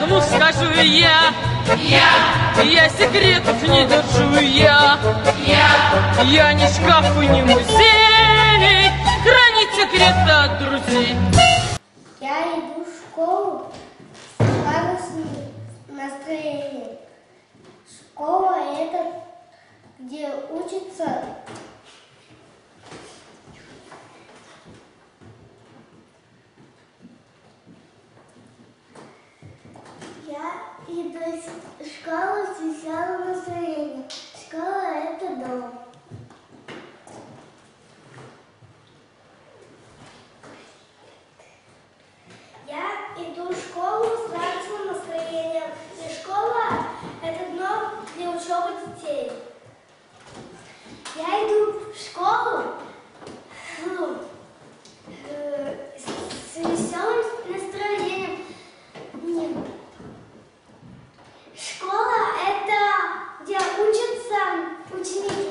каждому скажу я секретов не держу я не шкаф и не музей, хранить секреты от друзей. Я иду в школу с радостным настроением. Школа — это где учатся Я иду в школу с веселым настроением. Школа — это дом. Я иду в школу с радостным настроением. И школа — это дом для учебы детей. Я иду в школу с веселым настроением. Школа — это где учатся ученики.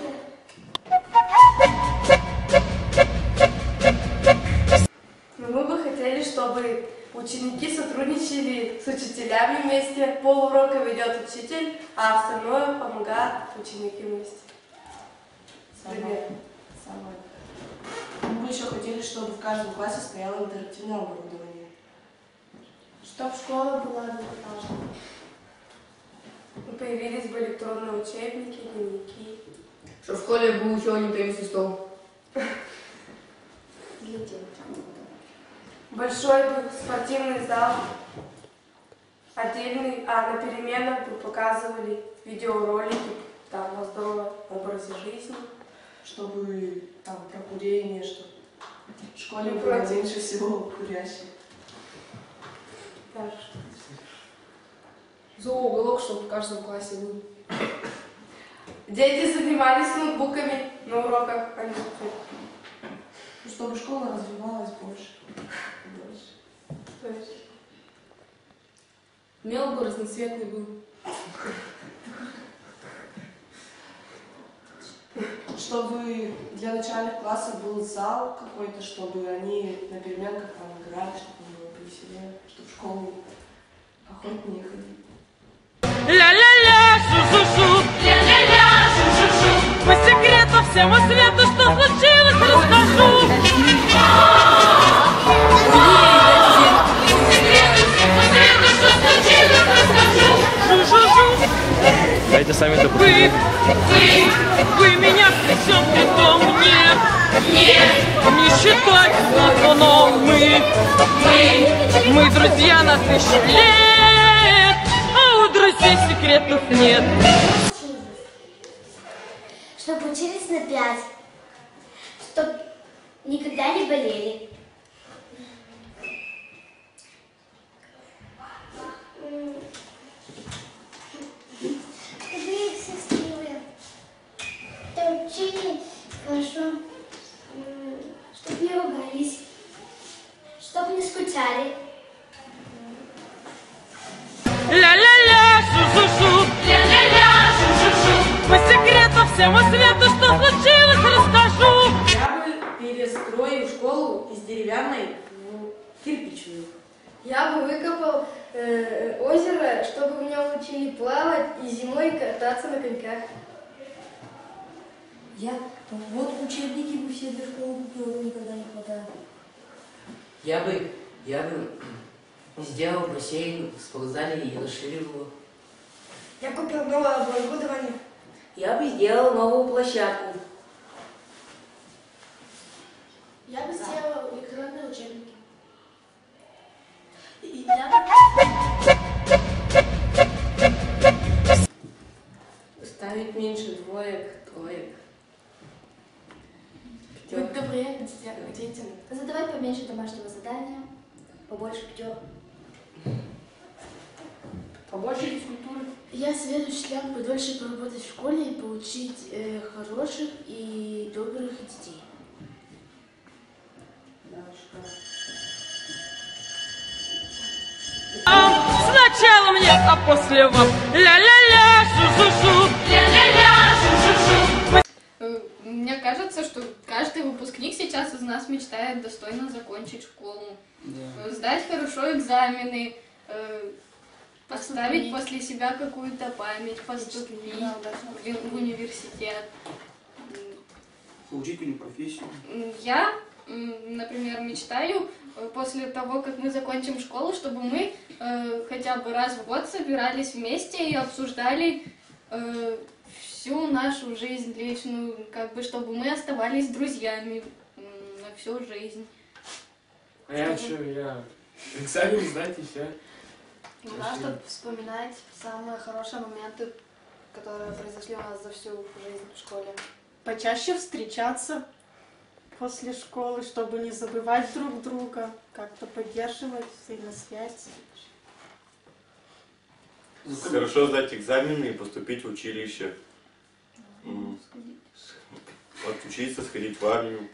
Мы бы хотели, чтобы ученики сотрудничали с учителями вместе. Полурока ведет учитель, а остальное помогают ученики вместе. Мы бы еще хотели, чтобы в каждом классе стояло интерактивное оборудование. Чтоб школа была двухэтажной. Появились бы электронные учебники, дневники. Что в школе был еще один теннисный стол. Большой бы спортивный зал, отдельный, а на переменах бы показывали видеоролики там, о здоровом образе жизни. Чтобы там про курение, что в школе было меньше всего курящих. Так. Зооуголок, чтобы в каждом классе был. Дети занимались ноутбуками на уроках. Чтобы школа развивалась больше. Мел бы разноцветный был. Чтобы для начальных классов был зал какой-то, чтобы они на переменках там играли, чтобы было повеселее, чтобы в школу охотнее ходить. Ля-ля-ля, шу-шу-шу, ля-ля-ля, шу-шу-шу. По секрету всему свету, что случилось, расскажу. Дайте сами допустим. Вы меня при всем при том не считать знакомым. Мы друзья на 1000 лет, а у друзей секретов нет. Чтобы учились на 5, чтоб никогда не болели. Чтобы их счастливые, чтобы учили хорошо, чтобы не ругались, чтобы не скучали. Ля-ля-ля, шу-шу-шу, ля-ля-ля, шу-шу-шу. По секрету всему свету, что случилось, расскажу. Я бы перестроил школу из деревянной в кирпичную. Я бы выкопал озеро, чтобы в нем учили плавать и зимой кататься на коньках. Вот учебники бы все для школы купил, никогда не хватает. Я бы сделал бассейн, спортзале и расширил его. Я купил новое оборудование. Я бы сделал новую площадку. Я бы сделал электронные учебники. Ставить меньше двоек, троек. Быть добрее к детям. Задавать поменьше домашнего задания, побольше пятерок. Побольше физкультуры. Я советую учителям подольше поработать в школе и получить хороших и добрых детей. Сначала мне, а после вам. Ля-ля-ля, шу-шу-шу, ля-ля-ля, шу-шу-шу. Мне кажется, что каждый выпускник сейчас из нас мечтает достойно закончить школу, сдать хорошо экзамены, Оставить после себя какую-то память, поступить в университет. Получить какую-нибудь профессию. Я, например, мечтаю после того, как мы закончим школу, чтобы мы хотя бы раз в год собирались вместе и обсуждали всю нашу жизнь личную, как бы, чтобы мы оставались друзьями на всю жизнь. А я что, я экзамен сдать и все. Ну да, чтобы вспоминать самые хорошие моменты, которые произошли у нас за всю жизнь в школе. Почаще встречаться после школы, чтобы не забывать друг друга, как-то поддерживать взаимосвязь. Хорошо сдать экзамены и поступить в училище. Отучиться, сходить в армию.